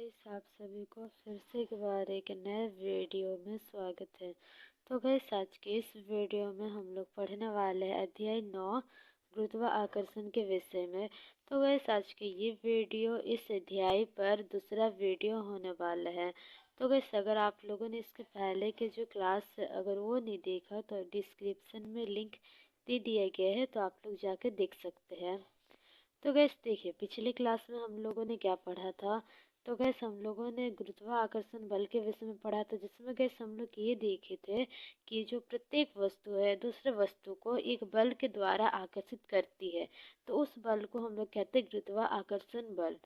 Guys, आप सभी को फिर से एक बार एक नए वीडियो में स्वागत है। तो गाइस, आज के इस वीडियो में हम लोग पढ़ने वाले हैं अध्याय 9 गुरुत्वाकर्षण के विषय में। तो गाइस, आज के ये वीडियो इस अध्याय पर दूसरा वीडियो होने वाला है। तो गाइस, अगर आप लोगों ने इसके पहले के जो क्लास अगर वो नहीं देखा तो डिस्क्रिप्शन में लिंक दे दिया गया है, तो आप लोग जाकर देख सकते हैं। तो गैस देखिए, पिछले क्लास में हम लोगों ने क्या पढ़ा था। तो गैस हम लोगों ने गुरुत्वाकर्षण बल के विषय में पढ़ा था, जिसमें गैस हम लोग ये देखे थे कि जो प्रत्येक वस्तु है दूसरे वस्तु को एक बल के द्वारा आकर्षित करती है, तो उस बल को हम लोग कहते हैं गुरुत्वाकर्षण बल।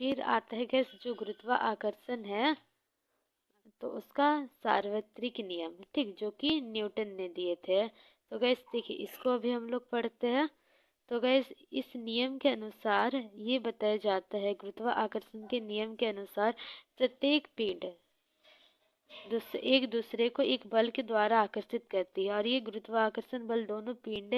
फिर आता है गैस जो गुरुत्वाकर्षण है तो उसका सार्वत्रिक नियम, ठीक, जो कि न्यूटन ने दिए थे। तो गैस देखिए, इसको अभी हम लोग पढ़ते हैं। तो गैस इस नियम के अनुसार ये बताया जाता है, गुरुत्वाकर्षण के नियम के अनुसार प्रत्येक पिंड एक दूसरे को एक बल के द्वारा आकर्षित करती है, और ये गुरुत्वाकर्षण बल दोनों पिंड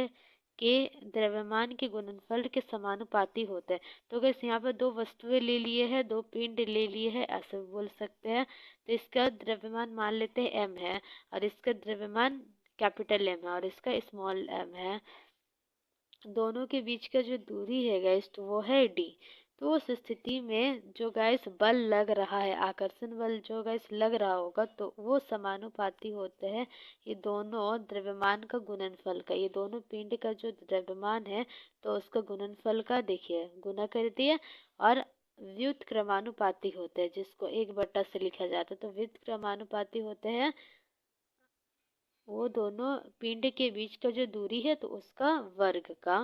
के द्रव्यमान के गुणनफल के समानुपाती होता है। तो गैस यहाँ पर दो वस्तुएं ले लिए हैं, दो पिंड ले लिए हैं, ऐसे बोल सकते हैं। तो इसका द्रव्यमान मान लेते हैं m है, और इसका द्रव्यमान कैपिटल M है, और इसका स्मॉल m है। दोनों के बीच का जो दूरी है गैस, तो वो है d। तो उस स्थिति में जो गैस बल लग रहा है, आकर्षण बल जो गैस लग रहा होगा, तो वो समानुपाती होते हैं ये दोनों द्रव्यमान का गुणनफल का। ये दोनों पिंड का जो द्रव्यमान है तो उसका गुणनफल का देखिए गुना कर दिए, और व्युत्क्रमानुपाती होते हैं, जिसको 1/, से लिखा जाता है। तो व्युत्क्रमानुपाती होते हैं वो दोनों पिंड के बीच का जो दूरी है तो उसका वर्ग का।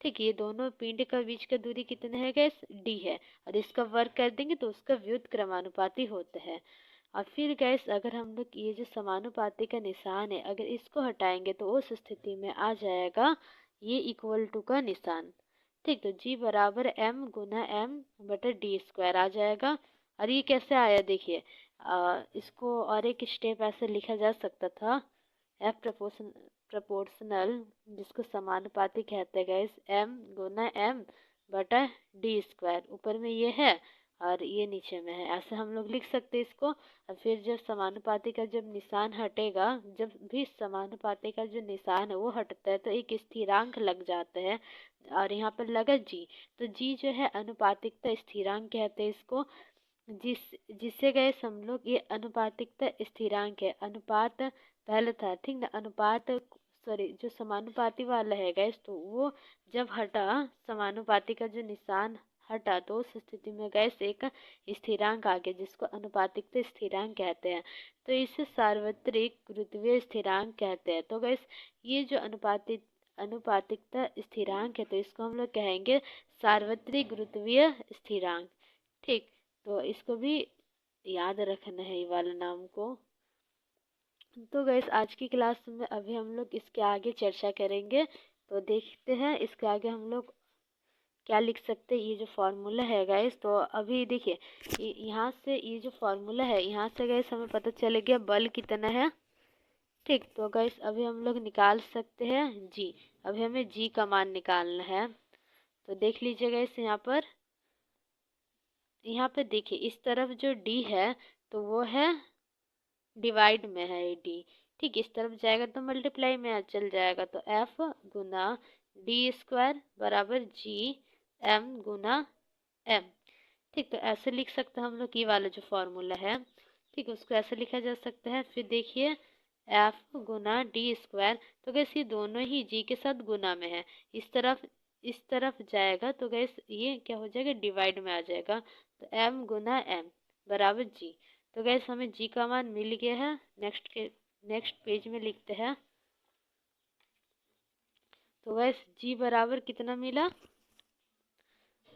ठीक, ये दोनों पिंड का बीच का दूरी कितना है गैस, d है, और इसका वर्ग कर देंगे तो उसका व्युत्क्रमानुपाती होता है। और फिर गैस अगर हम लोग ये जो समानुपाती का निशान है अगर इसको हटाएंगे तो उस स्थिति में आ जाएगा ये इक्वल टू का निशान। ठीक, तो g बराबर m गुना m बटा d स्क्वायर आ जाएगा। और ये कैसे आया देखिए, इसको और एक स्टेप ऐसे लिखा जा सकता था, एफ प्रपोर्शनल, जिसको समानुपाती कहते हैं गैस, m गुना m बटा d स्क्वायर। ऊपर में ये है और ये नीचे में है, ऐसे हम लोग लिख सकते हैं इसको। और फिर जब समानुपाती का जब निशान हटेगा, जब भी समानुपाती का जो निशान है वो हटता है तो एक स्थिरांक लग जाता है, और यहाँ पर लगा g। तो g जो है अनुपातिकता स्थिरांक कहते हैं इसको, जिससे गैस हम लोग ये अनुपातिकता स्थिरांक है, अनुपात पहले था, ठीक ना, अनुपात सॉरी जो समानुपाती वाला है गैस, तो वो जब हटा, समानुपाती का जो निशान हटा, तो उस स्थिति में गैस एक स्थिरांक आ गया जिसको अनुपातिकता स्थिरांक कहते हैं। तो इसे सार्वत्रिक गुरुत्वीय स्थिरांक कहते हैं। तो गैस ये जो अनुपातिकता स्थिरांक है तो इसको हम लोग कहेंगे सार्वत्रिक गुरुत्वीय स्थिरांक। ठीक, तो इसको भी याद रखना है ये वाला नाम को। तो गैस आज की क्लास में अभी हम लोग इसके आगे चर्चा करेंगे। तो देखते हैं इसके आगे हम लोग क्या लिख सकते हैं। ये जो फॉर्मूला है गैस, तो अभी देखिए यहाँ से ये जो फॉर्मूला है, यहाँ से गैस हमें पता चल गया बल कितना है। ठीक, तो गैस अभी हम लोग निकाल सकते हैं जी। अभी हमें जी का मान निकालना है। तो देख लीजिए गैस, यहाँ पे देखिए इस तरफ जो डी है तो वो है डिवाइड में है डी। ठीक, इस तरफ जाएगा तो मल्टीप्लाई में चल जाएगा, तो एफ गुना डी स्क्वायर बराबर जी एम गुना एम। ठीक, तो ऐसे लिख सकते हैं हम लोग ये वाला जो फॉर्मूला है। ठीक, उसको ऐसे लिखा जा सकता है। फिर देखिए एफ गुना डी स्क्वायर, तो गैस ये दोनों ही जी के साथ गुना में है, इस तरफ जाएगा तो गैस ये क्या हो जाएगा, डिवाइड में आ जाएगा। तो m गुना m बराबर g। तो गैस हमें g का मान मिल गया है। नेक्स्ट पेज में लिखते हैं। तो गैस g बराबर कितना मिला,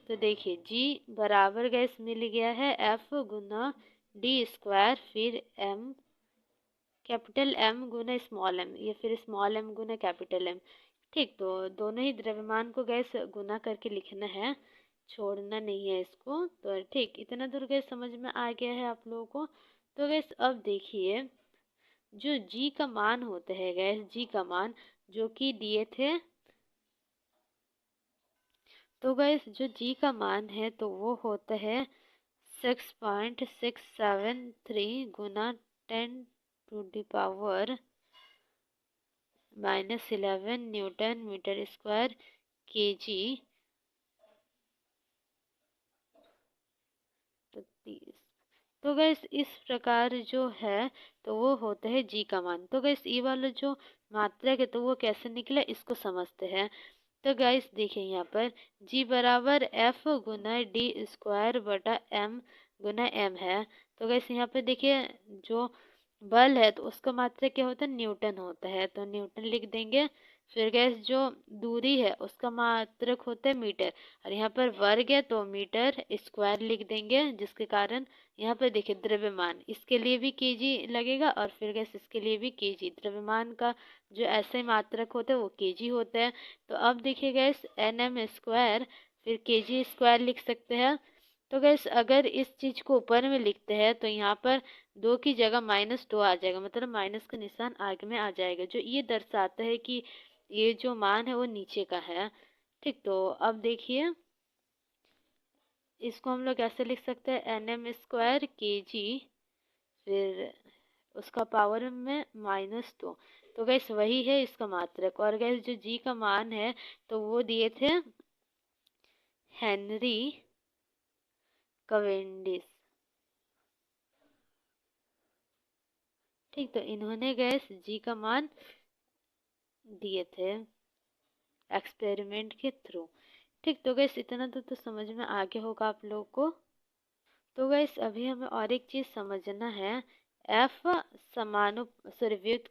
तो देखिए g बराबर गैस मिल गया है f गुना डी स्क्वायर, फिर m कैपिटल M गुना स्मॉल m, या फिर स्मॉल m गुना कैपिटल M। ठीक, तो दोनों ही द्रव्यमान को गैस गुना करके लिखना है, छोड़ना नहीं है इसको। तो ठीक, इतना दूर गैस समझ में आ गया है आप लोगों को। तो गैस अब देखिए जो g का मान होता है गैस, g का मान जो कि दिए थे, तो गैस जो g का मान है तो वो होता है 6.673 गुना 10⁻⁻11 न्यूटन मीटर स्क्वायर kg। तो गैस इस प्रकार जो है तो वो होता है जी का मान। तो गैस ये वाला जो मात्रक है तो वो कैसे निकला इसको समझते हैं। तो गाइस देखिए यहाँ पर जी बराबर एफ गुना डी स्क्वायर बटा एम गुना एम है। तो गाइस यहाँ पे देखिए जो बल है तो उसका मात्रक क्या होता है, न्यूटन होता है, तो न्यूटन लिख देंगे। फिर गैस जो दूरी है उसका मात्रक होता है मीटर, और यहाँ पर वर्ग है तो मीटर स्क्वायर लिख देंगे, जिसके कारण यहाँ पर देखिए द्रव्यमान इसके लिए भी केजी लगेगा और फिर गैस इसके लिए भी केजी। द्रव्यमान का जो ऐसे मात्रक होता है वो केजी होता है। तो अब देखिए गैस एनएम स्क्वायर फिर केजी स्क्वायर लिख सकते हैं। तो गैस अगर इस चीज को ऊपर में लिखते हैं तो यहाँ पर 2 की जगह -2 आ जाएगा, मतलब माइनस का निशान आगे में आ जाएगा, जो ये दर्शाता है कि ये जो मान है वो नीचे का है। ठीक, तो अब देखिए इसको हम लोग ऐसे लिख सकते हैं एनएम स्क्वायर के जी फिर उसका पावर में -2। तो गैस वही है इसका मात्रक। और गैस जो जी का मान है तो वो दिए थे हेनरी कवेंडिश। ठीक, तो इन्होंने गैस जी का मान दिए थे एक्सपेरिमेंट के थ्रू। ठीक, तो गैस इतना तो समझ में आ गया होगा आप लोगों को। तो गैस अभी हमें और एक चीज समझना है, एफ समानु सॉरी व्युत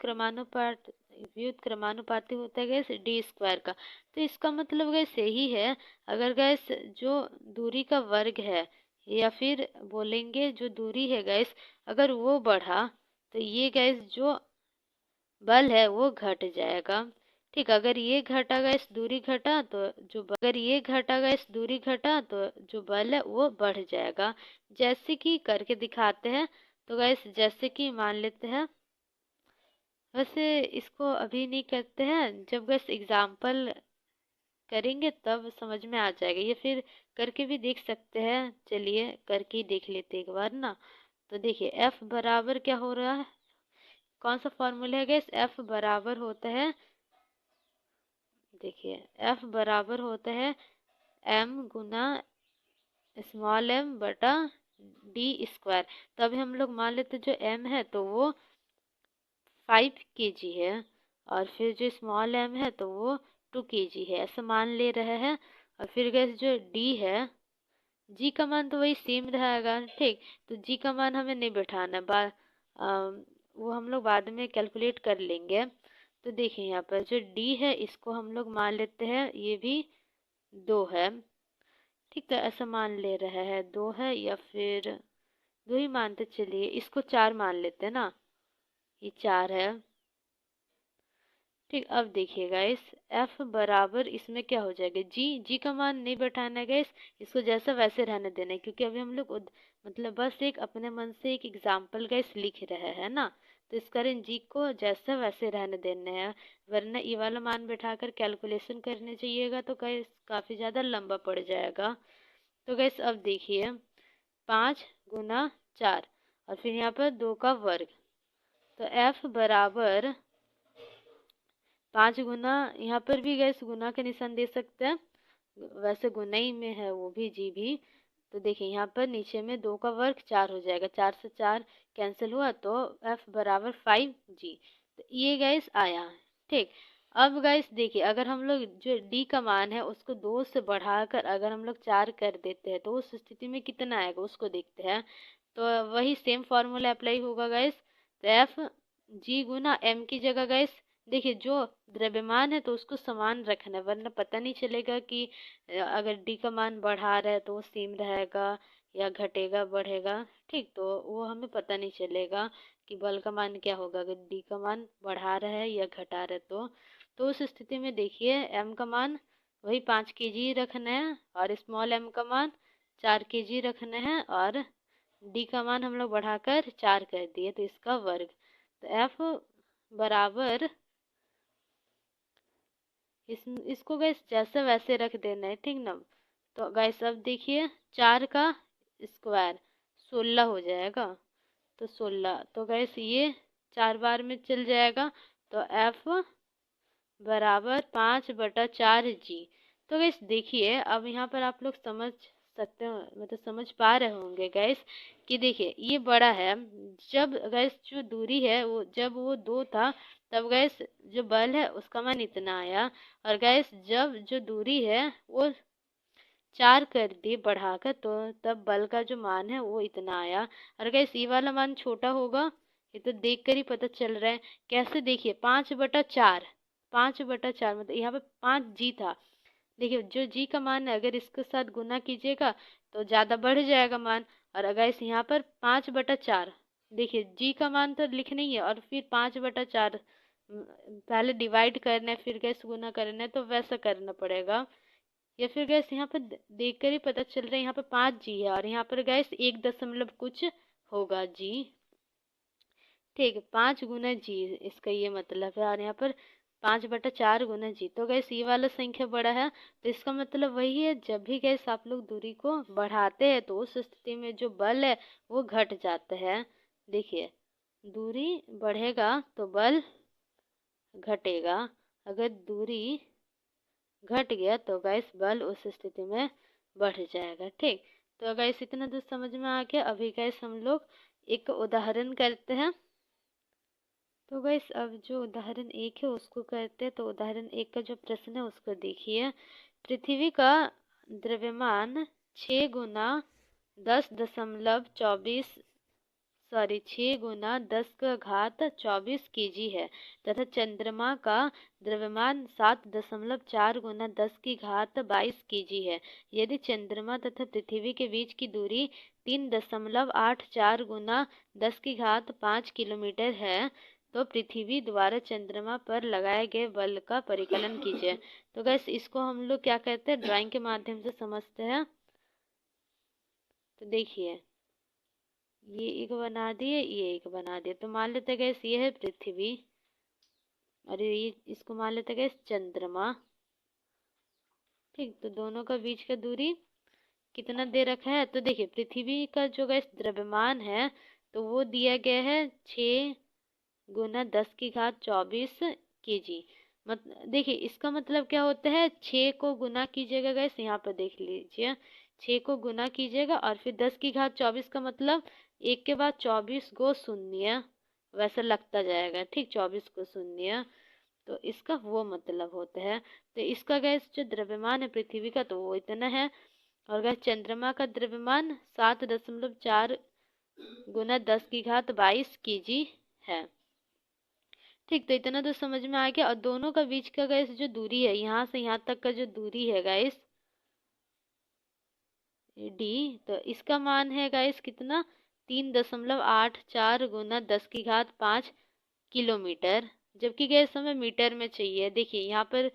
क्रमानुपाती होता है गैस डी स्क्वायर का। तो इसका मतलब गैस यही है, अगर गैस जो दूरी का वर्ग है या फिर बोलेंगे जो दूरी है गैस, अगर वो बढ़ा तो ये गैस जो बल है वो घट जाएगा। ठीक, अगर ये घटा गैस दूरी घटा तो जो बल है वो बढ़ जाएगा। जैसे कि करके दिखाते हैं। तो गैस जैसे कि मान लेते हैं, वैसे इसको अभी नहीं करते हैं, जब गैस एग्जाम्पल करेंगे तब समझ में आ जाएगा। ये फिर करके भी देख सकते हैं, चलिए करके ही देख लेते एक बार ना। तो देखिए एफ बराबर क्या हो रहा है, कौन सा फॉर्मूला है गैस, एफ बराबर होता है, देखिए एफ बराबर होता है एम गुना स्मॉल एम बटा डी स्क्वायर। तो अभी हम लोग मान लेते जो एम है तो वो 5 kg है, और फिर जो स्मॉल एम है तो वो 2 kg है, ऐसा मान ले रहे हैं। और फिर गैस जो डी है, जी का मान तो वही सेम रहेगा। ठीक, तो जी का मान हमें नहीं बैठाना, वो हम लोग बाद में कैलकुलेट कर लेंगे। तो देखिए यहाँ पर जो डी है इसको हम लोग मान लेते हैं ये भी 2 है। ठीक, तो ऐसा मान ले रहे हैं 2 है, या फिर 2 ही मानते चलिए, इसको 4 मान लेते हैं ना, ये 4 है। ठीक, अब देखिएगा इस एफ बराबर इसमें क्या हो जाएगा, जी का मान नहीं बैठाना है गैस, इसको जैसा वैसे रहने देना है, क्योंकि अभी हम लोग मतलब बस एक अपने मन से एक एग्जाम्पल गैस लिख रहे हैं ना, तो इस कारण जी को जैसा वैसे रहने देना है, वरना ये वाला मान बैठाकर कैलकुलेशन करने चाहिएगा तो गैस काफ़ी ज़्यादा लंबा पड़ जाएगा। तो गैस अब देखिए 5 गुना 4 और फिर यहाँ पर 2 का वर्ग, तो एफ बराबर 5 गुना, यहाँ पर भी गैस गुना का निशान दे सकते हैं, वैसे गुना ही में है वो भी जी भी। तो देखिए यहाँ पर नीचे में 2 का वर्ग 4 हो जाएगा, 4 से 4 कैंसिल हुआ तो एफ बराबर 5g। तो ये गैस आया। ठीक, अब गैस देखिए अगर हम लोग जो डी का मान है उसको 2 से बढ़ाकर अगर हम लोग 4 कर देते हैं तो उस स्थिति में कितना आएगा उसको देखते हैं। तो वही सेम फॉर्मूला अप्लाई होगा गैस, तो एफ जी गुना एम की जगह गैस देखिए जो द्रव्यमान है तो उसको समान रखना है, वरना पता नहीं चलेगा कि अगर डी का मान बढ़ा रहा है तो वो सेम रहेगा या घटेगा बढ़ेगा। ठीक, तो वो हमें पता नहीं चलेगा कि बल का मान क्या होगा अगर डी का मान बढ़ा रहा है या घटा रहा है। तो उस स्थिति में देखिए एम का मान वही 5 kg रखना है और स्मॉल एम का मान 4 kg रखना है, और डी का मान हम लोग बढ़ाकर 4 कर दिए तो इसका वर्ग। तो एफ बराबर इसको गैस जैसे वैसे रख देना है, ठीक ना। तो गैस अब देखिए 4 का स्क्वायर 16 हो जाएगा। तो 16, तो गैस ये 4 बार में चल जाएगा। तो F बराबर 5/4G। तो गैस देखिए, अब यहाँ पर आप लोग समझ सकते हो, मतलब समझ पा रहे होंगे गैस कि देखिए ये बड़ा है। जब गैस जो दूरी है वो जब वो 2 था, तब गैस जो बल है उसका मान इतना आया। और गैस जब जो दूरी है वो 4 कर दी बढ़ाकर, तो तब बल का जो मान है वो इतना आया। और गैस ये वाला मान छोटा होगा, ये तो देख कर ही पता चल रहा है। कैसे, देखिए 5/4, 5/4 मतलब यहाँ पे 5G था। देखिए जो जी का मान है, अगर इसके साथ गुना कीजिएगा तो ज्यादा बढ़ जाएगा मान। और अगर इस यहाँ पर 5/4, देखिए जी का मान तो लिखना ही है, और फिर 5/4 पहले डिवाइड करना है, फिर गैस गुना करना है, तो वैसा करना पड़ेगा। या फिर गैस यहाँ पर देख कर ही पता चल रहा है, यहाँ पर 5G है और यहाँ पर गैस 1 दशमलव कुछ होगा जी। ठीक है, 5 गुना G इसका ये मतलब है। और यहाँ पर 5/4 गुना G, तो गैस ये वाला संख्या बड़ा है। तो इसका मतलब वही है, जब भी गैस आप लोग दूरी को बढ़ाते हैं तो उस स्थिति में जो बल है वो घट जाता है। देखिए दूरी बढ़ेगा तो बल घटेगा, अगर दूरी घट गया तो गैस बल उस स्थिति में बढ़ जाएगा। ठीक, तो गैस इतना तो समझ में आ गया। अभी गैस हम लोग एक उदाहरण करते हैं। तो गैस अब जो उदाहरण 1 है उसको करते हैं। तो उदाहरण 1 का जो प्रश्न है उसको देखिए। पृथ्वी का द्रव्यमान 6 गुना 6 गुना 10 kg है, तथा चंद्रमा का द्रव्यमान 7.4 गुना 10 की घात 22 kg है। यदि चंद्रमा तथा पृथ्वी के बीच की दूरी 3.84 गुना 10 की घात 5 किलोमीटर है, तो पृथ्वी द्वारा चंद्रमा पर लगाए गए बल का परिकलन कीजिए। तो गैस इसको हम लोग क्या कहते हैं, ड्राइंग के माध्यम से समझते हैं। तो देखिए ये एक बना दिए, ये एक बना दिए। तो मान लेते गैस ये है पृथ्वी, और ये इसको मान लेते गैस चंद्रमा। ठीक, तो दोनों का बीच का दूरी कितना दे रखा है। तो देखिए पृथ्वी का जो गैस द्रव्यमान है तो वो दिया गया है 6 गुना 10 की घात 24 kg। देखिए इसका मतलब क्या होता है, 6 को गुना कीजिएगा गैस, यहाँ पर देख लीजिए 6 को गुना कीजिएगा और फिर 10 की घात 24 का मतलब 1 के बाद 24 गो शून्य, वैसा लगता जाएगा। ठीक, 24 को शून्य, तो इसका वो मतलब होता है। तो इसका गैस जो द्रव्यमान है पृथ्वी का तो वो इतना है, और गैस चंद्रमा का द्रव्यमान 7.4 गुना 10 की घात 22 kg है। ठीक, तो इतना तो समझ में आ गया। और दोनों का बीच का गैस जो दूरी है, यहाँ से यहाँ तक का जो दूरी है गैस डी, तो इसका मान है गैस कितना, 3.84 गुना 10 की घात 5 किलोमीटर, जबकि गैस हमें मीटर में चाहिए। देखिए यहाँ पर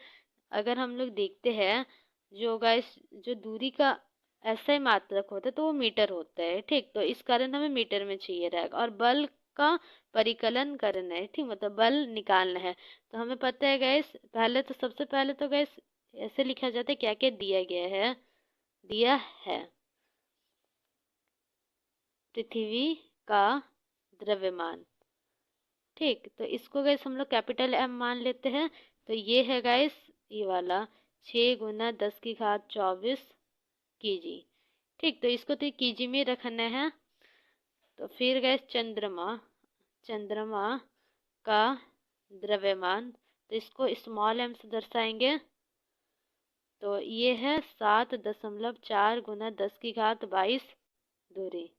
अगर हम लोग देखते हैं, जो गैस जो दूरी का ऐसा ही मात्रक होता है तो वो मीटर होता है। ठीक, तो इस कारण हमें मीटर में चाहिए रहेगा। और बल का परिकलन करना है, ठीक, मतलब बल निकालना है। तो हमें पता है गैस, पहले तो सबसे पहले तो गैस ऐसे लिखा जाता है, क्या क्या दिया गया है, दिया है पृथ्वी का द्रव्यमान। ठीक, तो इसको गैस हम लोग कैपिटल M मान लेते हैं। तो ये है गैस ये वाला 6 गुना 10 की घात 24 kg। ठीक, तो इसको तो kg में रखना है। तो फिर गैस चंद्रमा का द्रव्यमान, तो इसको स्मॉल m से दर्शाएंगे। तो ये है 7.4 गुना 10 की घात 22 दूरी।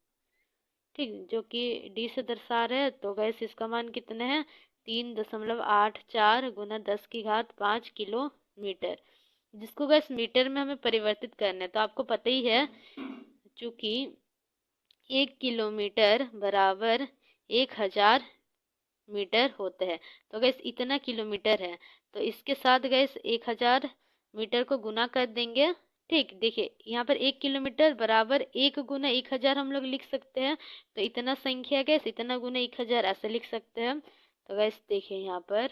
ठीक, जो कि डी से दर्शा रहे हैं। तो गैस इसका मान कितना है, 3.84 गुना 10 की घात 5 किलोमीटर, जिसको गैस मीटर में हमें परिवर्तित करना है। तो आपको पता ही है, चूंकि 1 किलोमीटर बराबर 1000 मीटर होता है, तो गैस इतना किलोमीटर है। तो इसके साथ गैस 1000 मीटर को गुना कर देंगे। ठीक, देखिए यहाँ पर 1 किलोमीटर बराबर 1 गुना 1000 हम लोग लिख सकते हैं। तो इतना संख्या गैस इतना गुना 1000 ऐसे लिख सकते हैं। तो गैस देखिए यहाँ पर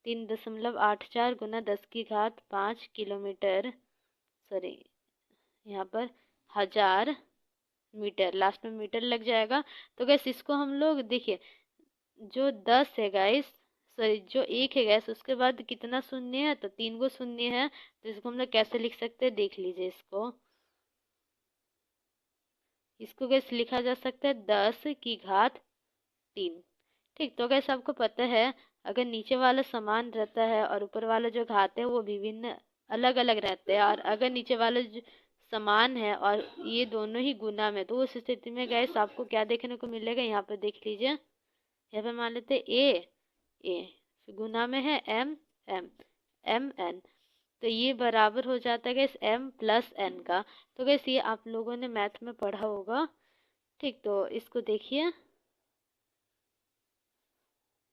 3.84 गुना 10 की घात 5 किलोमीटर, सॉरी यहाँ पर 1000 मीटर, लास्ट में मीटर लग जाएगा। तो गैस इसको हम लोग देखिए, जो 10 है गैस, सॉरी जो 1 है गैस, उसके बाद कितना शून्य है, तो 3 गो शून्य है। तो इसको हम लोग कैसे लिख सकते हैं, देख लीजिए। इसको गैस लिखा जा सकता है 10⁻3। ठीक, तो गैस आपको पता है, अगर नीचे वाला समान रहता है और ऊपर वाला जो घात है वो विभिन्न अलग अलग रहते हैं, और अगर नीचे वाला जो समान है और ये दोनों ही गुना में, तो उस स्थिति में गैस आपको क्या देखने को मिलेगा, यहाँ पे देख लीजिए। यहाँ पे मान लेते ए गुना में है एम एन, तो ये बराबर हो जाता है गैस m+n का। तो गैस ये आप लोगों ने मैथ में पढ़ा होगा। ठीक, तो इसको देखिए,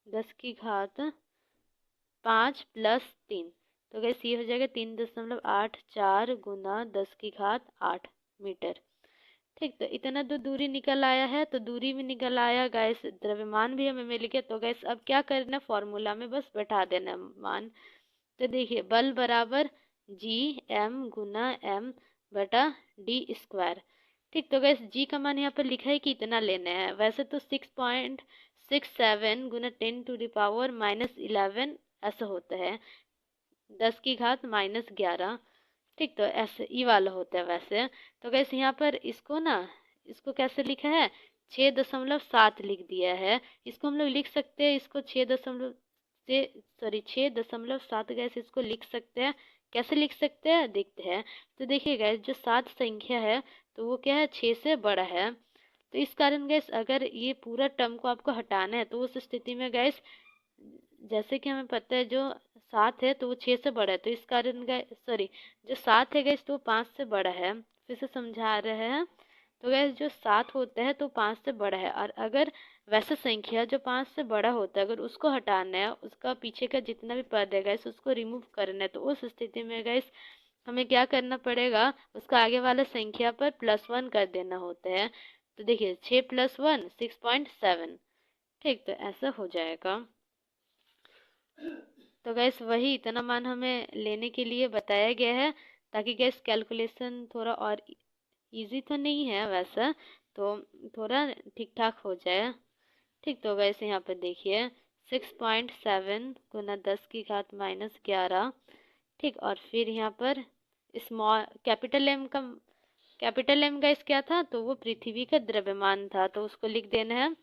10⁻5+3, तो गैस ये हो जाएगा 3.84 गुना 10⁻8 मीटर। ठीक, तो इतना तो दूरी निकल आया है, तो दूरी भी निकल आया गैस, द्रव्यमान भी हमें मिल गया। तो गैस अब क्या करना, फॉर्मूला में बस बैठा देना मान। तो देखिए, बल बराबर Gm गुना m बटा d²। ठीक, तो गैस जी का मान यहाँ पर लिखा है कि इतना लेना है। वैसे तो 6.67 गुना 10⁻11 ऐसा होता है, 10⁻11। ठीक, तो ऐसे ई वाला होता है वैसे। तो गैस यहाँ पर इसको ना, इसको कैसे लिखा है, 6.7 लिख दिया है। इसको हम लोग लिख सकते हैं, इसको 6.7 गैस इसको लिख सकते हैं। कैसे लिख सकते हैं, देखते हैं। तो देखिए गैस, जो 7 संख्या है तो वो क्या है, 6 से बड़ा है। तो इस कारण गैस, अगर ये पूरा टर्म को आपको हटाना है, तो उस स्थिति में गैस, जैसे कि हमें पता है जो 7 है तो वो 6 से बड़ा है, तो इस कारण गैस, सॉरी, जो 7 है गैस तो वो 5 से बड़ा है। फिर से समझा रहे हैं। तो गैस जो 7 होता है तो 5 से बड़ा है, और अगर वैसे संख्या जो 5 से बड़ा होता है, अगर उसको हटाना है, उसका पीछे का जितना भी पद है गैस उसको रिमूव करना है, तो उस स्थिति में गैस हमें क्या करना पड़ेगा, उसका आगे वाला संख्या पर +1 कर देना होता है। तो देखिए, 6+1 6.7। ठीक, तो ऐसा हो जाएगा। तो गैस वही इतना मान हमें लेने के लिए बताया गया है, ताकि गैस कैलकुलेशन थोड़ा और इजी तो नहीं है वैसा, तो थोड़ा ठीक ठाक हो जाए। ठीक, तो गैस यहाँ पे देखिए, 6.7 गुना 10⁻11। ठीक, और फिर यहाँ पर स्मॉल कैपिटल एम गैस क्या था, तो वो पृथ्वी का द्रव्यमान था, तो उसको लिख देना है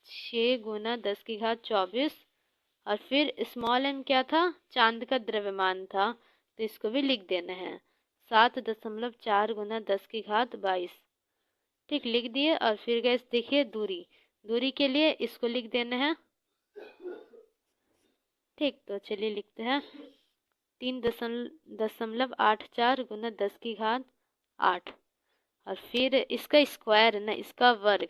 6 गुना 10⁻24। और फिर स्मॉल एम क्या था, चांद का द्रव्यमान था, तो इसको भी लिख देना है 7.4 गुना 10⁻22। ठीक, लिख दिए। और फिर गैस देखिए, दूरी के लिए इसको लिख देना है। ठीक, तो चलिए लिखते हैं 3.84 गुना 10⁻8। और फिर इसका स्क्वायर है ना, इसका वर्ग,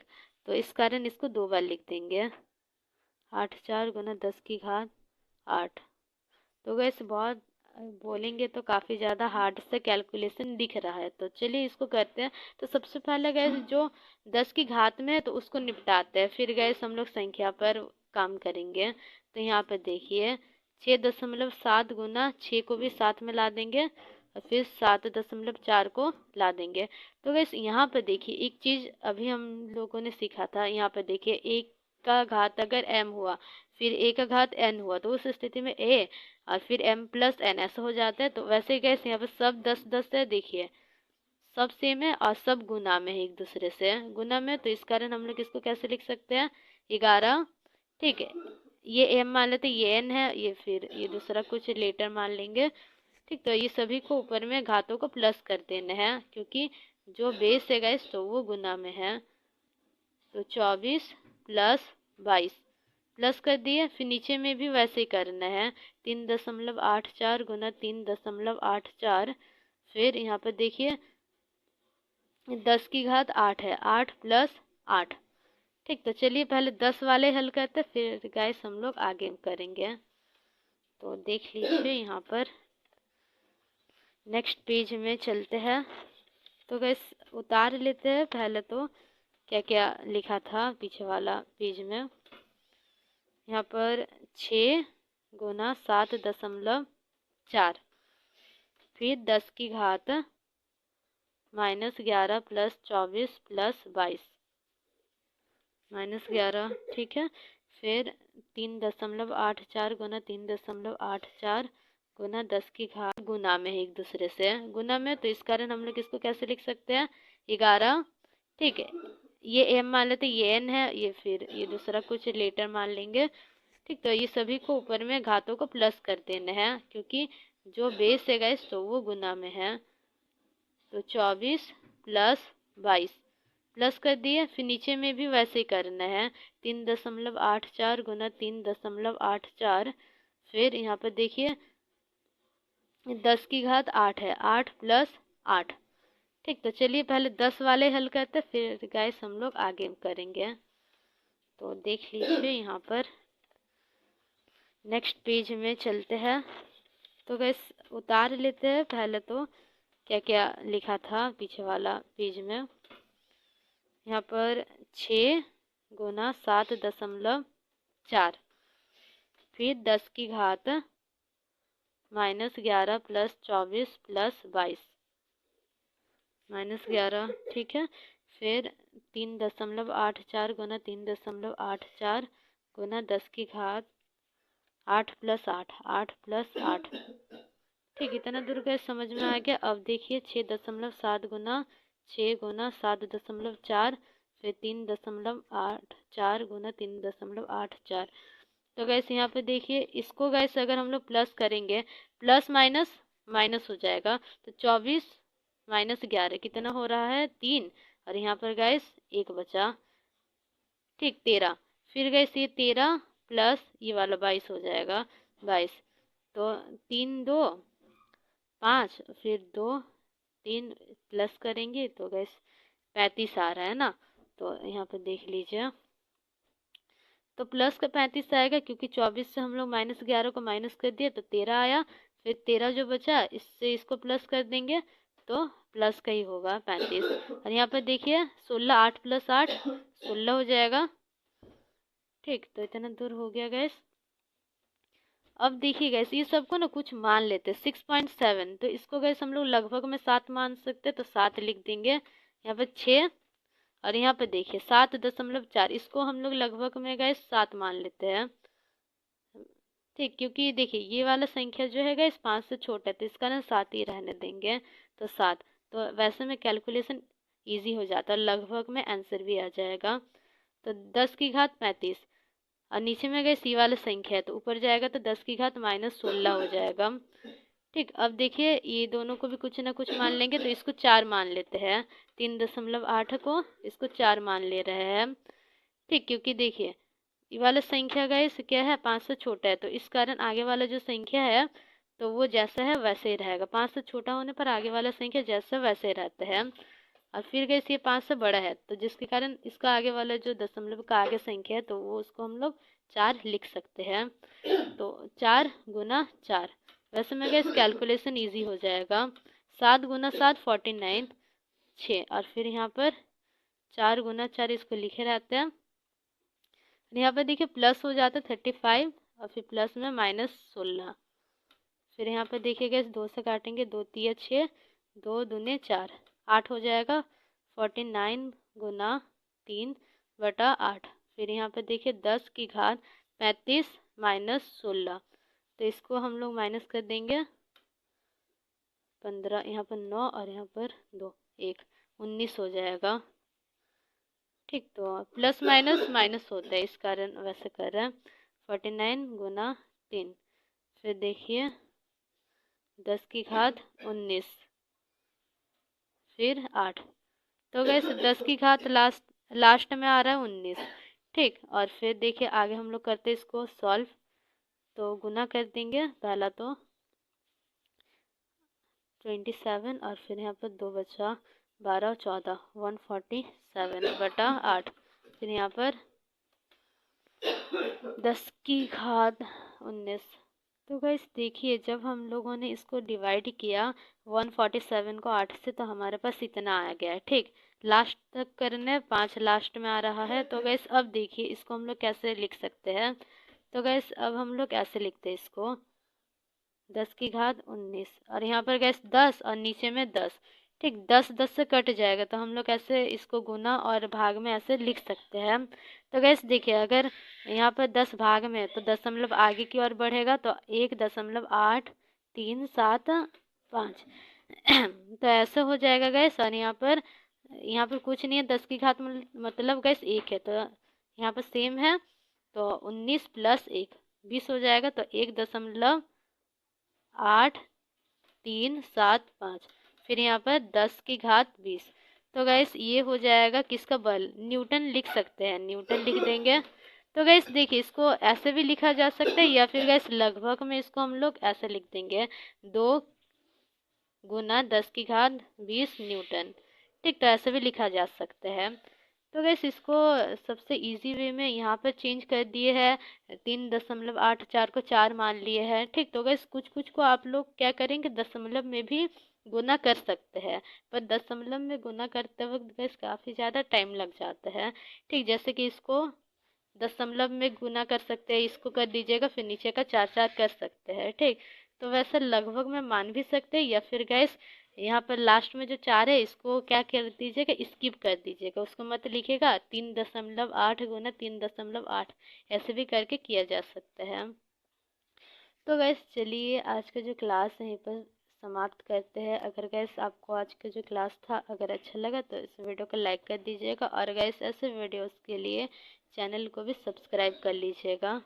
तो इस कारण इसको 2 बार लिख देंगे, 8×4 गुना 10⁻8। तो गैस बहुत बोलेंगे तो काफ़ी ज़्यादा हार्ड से कैलकुलेशन दिख रहा है, तो चलिए इसको करते हैं। तो सबसे पहले गैस जो 10 की घात में है तो उसको निपटाते हैं, फिर गैस हम लोग संख्या पर काम करेंगे। तो यहाँ पर देखिए, 6.7 गुना 6 को भी साथ में ला देंगे, और फिर 7.4 को ला देंगे। तो गैस यहाँ पर देखिए, एक चीज़ अभी हम लोगों ने सीखा था, यहाँ पर देखिए, एक का घात अगर m हुआ, फिर a का घात n हुआ, तो उस स्थिति में a और फिर m+n ऐसा हो जाता है। तो वैसे ही गैस यहाँ पे सब 10-10 है, देखिए सब सेम है और सब गुना में है, एक दूसरे से गुना में, तो इस कारण हम लोग इसको कैसे लिख सकते हैं, 11। ठीक है, ये m मान लेते, ये n है, ये फिर ये दूसरा कुछ लेटर मान लेंगे। ठीक, तो ये सभी को ऊपर में घातों को प्लस कर देना है, क्योंकि जो बेस है गैस तो वो गुना में है। तो 24 + 22 प्लस कर दिए, फिर नीचे में भी वैसे ही करना है, 3.84 गुना 3.84। फिर यहाँ पर देखिए 10�8 है, 8 + 8। ठीक, तो चलिए पहले 10 वाले हल करते, फिर गाइस हम लोग आगे करेंगे। तो देख लीजिए, यहाँ पर नेक्स्ट पेज में चलते हैं। तो गाइस उतार लेते हैं पहले, तो क्या क्या लिखा था पीछे वाला पेज में। यहाँ पर 6 गुना 7.4, फिर 10 की घात -11 + 24 + 22 -11, ठीक है। फिर 3.84 गुना 3.84 गुना 10 की घात गुना में एक दूसरे से गुना में, तो इस कारण हम लोग इसको कैसे लिख सकते हैं 11, ठीक है। ये m मान लेते, ये n है, ये फिर ये दूसरा कुछ लेटर मान लेंगे, ठीक। तो ये सभी को ऊपर में घातों को प्लस कर देना है, क्योंकि जो बेस है गाइस तो वो गुना में है। तो 24 + 22 प्लस कर दिए, फिर नीचे में भी वैसे ही करना है 3.84 गुना 3.84, फिर यहाँ पर देखिए 10 की घात 8 है, 8 + 8, ठीक। तो चलिए पहले 10 वाले हल करते, फिर गाइस हम लोग आगे करेंगे। तो देख लीजिए यहाँ पर नेक्स्ट पेज में चलते हैं। तो गाइस उतार लेते हैं पहले तो क्या क्या लिखा था पीछे वाला पेज में। यहाँ पर 6 गुना 7.4, फिर 10 की घात -11 + 24 + 22 -11, ठीक है। फिर 3.84 गुना 3.84 गुना 10 की घात 8 + 8, 8 + 8, ठीक। इतना दूर गए समझ में आ गया। अब देखिए 6.7 गुना 6 गुना 7.4, फिर 3.84 गुना 3.84। तो गैस यहाँ पे देखिए इसको गैस अगर हम लोग प्लस करेंगे, प्लस माइनस माइनस हो जाएगा, तो 24 - 11 कितना हो रहा है 3, और यहाँ पर गैस 1 बचा, ठीक 13। फिर गैस ये 13 प्लस ये वाला 22 हो जाएगा 22। तो 3 2 5, फिर 2 3 प्लस करेंगे तो गैस 35 आ रहा है ना। तो यहाँ पर देख लीजिए, तो प्लस का 35 आएगा, क्योंकि 24 से हम लोग -11 को माइनस कर दिए तो 13 आया। फिर 13 जो बचा इससे इसको प्लस कर देंगे तो प्लस का ही होगा 35। और यहाँ पर देखिए 16, 8 + 8 16 हो जाएगा, ठीक। तो इतना दूर हो गया गैस। अब देखिए गैस ये सबको ना कुछ मान लेते 6.7, तो इसको गैस हम लोग लगभग में 7 मान सकते, तो 7 लिख देंगे। यहाँ पर 6, और यहाँ पे देखिए 7.4, इसको हम लोग लगभग में गैस 7 मान लेते हैं, ठीक। क्योंकि देखिए ये वाला संख्या जो है गैस 5 से छोटा है, तो इसका ना 7 ही रहने देंगे, तो 7। तो वैसे में कैलकुलेशन इजी हो जाता है, लगभग में आंसर भी आ जाएगा। तो 10 की घात 35, और नीचे में गए सी वाला संख्या है तो ऊपर जाएगा तो 10 की घात -16 हो जाएगा, ठीक। अब देखिए ये दोनों को भी कुछ ना कुछ मान लेंगे, तो इसको 4 मान लेते हैं, 3.8 को इसको 4 मान ले रहे हैं, ठीक। क्योंकि देखिए ये वाला संख्या गाइस क्या है 5 से छोटा है, तो इस कारण आगे वाला जो संख्या है तो वो जैसा है वैसे ही रहेगा। 5 से छोटा होने पर आगे वाला संख्या जैसा वैसे ही रहता है। और फिर गैस ये 5 से बड़ा है, तो जिसके कारण इसका आगे वाला जो दशमलव का आगे संख्या है तो वो उसको हम लोग 4 लिख सकते हैं। तो 4 गुना 4, वैसे में गैस कैलकुलेशन इजी हो जाएगा। 7 गुना 7 49, 6, और फिर यहाँ पर 4 गुना 4 इसको लिखे रहते हैं। यहाँ पर देखिए प्लस हो जाता है 35, और फिर प्लस में -16। फिर यहाँ पर देखिए गैस 2 से काटेंगे, 2 तिया 6, 2 दूने 4, 8 हो जाएगा। 49 गुना 3/8। फिर यहाँ पर देखिए 10 की घात 35 -16, तो इसको हम लोग माइनस कर देंगे 15, यहाँ पर 9, और यहाँ पर 2 1 19 हो जाएगा, ठीक। तो प्लस माइनस माइनस होता है, इस कारण वैसे कर रहे हैं। 49 गुना 3, फिर देखिए 10 की घात 19, फिर 8। तो गैस 10 की घात लास्ट में आ रहा है 19, ठीक। और फिर देखिए आगे हम लोग करते इसको सॉल्व, तो गुना कर देंगे पहला तो 27, और फिर यहाँ पर 2 बचा 12 और 14 147/8। फिर यहाँ पर 10 की घात 19। तो गाइस देखिए जब हम लोगों ने इसको डिवाइड किया 147 को 8 से, तो हमारे पास इतना आ गया है, ठीक। लास्ट तक करने 5 लास्ट में आ रहा है। तो गैस अब देखिए इसको हम लोग कैसे लिख सकते हैं। तो गैस अब हम लोग ऐसे लिखते हैं इसको 10 की घात 19, और यहाँ पर गैस 10 और नीचे में 10, ठीक, 10 से कट जाएगा तो हम लोग ऐसे इसको गुना और भाग में ऐसे लिख सकते हैं। तो गैस देखिए, अगर यहाँ पर 10 भाग में है तो दशमलव आगे की ओर बढ़ेगा तो 1.8375 तो ऐसे हो जाएगा गैस। और यहाँ पर कुछ नहीं है, 10 की घात मतलब गैस 1 है, तो यहाँ पर सेम है, तो 19 + 1 20 हो जाएगा, तो 1.8375। फिर यहाँ पर 10 की घात 20। तो गैस ये हो जाएगा किसका बल, न्यूटन लिख सकते हैं, न्यूटन लिख देंगे। तो गैस देखिए, इसको ऐसे भी लिखा जा सकता है या फिर गैस लगभग में इसको हम लोग ऐसे लिख देंगे, 2 गुना 10 की घात 20 न्यूटन। ठीक, तो ऐसे भी लिखा जा सकता है। तो गैस इसको सबसे इजी वे में यहाँ पर चेंज कर दिए है, 3.84 को 4 मान लिए हैं। ठीक, तो गैस कुछ कुछ को आप लोग क्या करेंगे, दशमलव में भी गुना कर सकते हैं, पर दशमलव में गुना करते वक्त गैस काफ़ी ज़्यादा टाइम लग जाता है। ठीक, जैसे कि इसको दशमलव में गुना कर सकते हैं, इसको कर दीजिएगा, फिर नीचे का 4 कर सकते हैं। ठीक, तो वैसे लगभग में मान भी सकते हैं, या फिर गैस यहाँ पर लास्ट में जो 4 है इसको क्या कर दीजिएगा, स्किप कर दीजिएगा, उसको मत लिखिएगा। 3.8 गुना 3.8 ऐसे भी करके किया जा सकता है। तो गैस चलिए, आज का जो क्लास है यहीं पर समाप्त करते हैं। अगर गैस आपको आज का जो क्लास था अगर अच्छा लगा तो इस वीडियो को लाइक कर दीजिएगा, और गैस ऐसे वीडियोस के लिए चैनल को भी सब्सक्राइब कर लीजिएगा।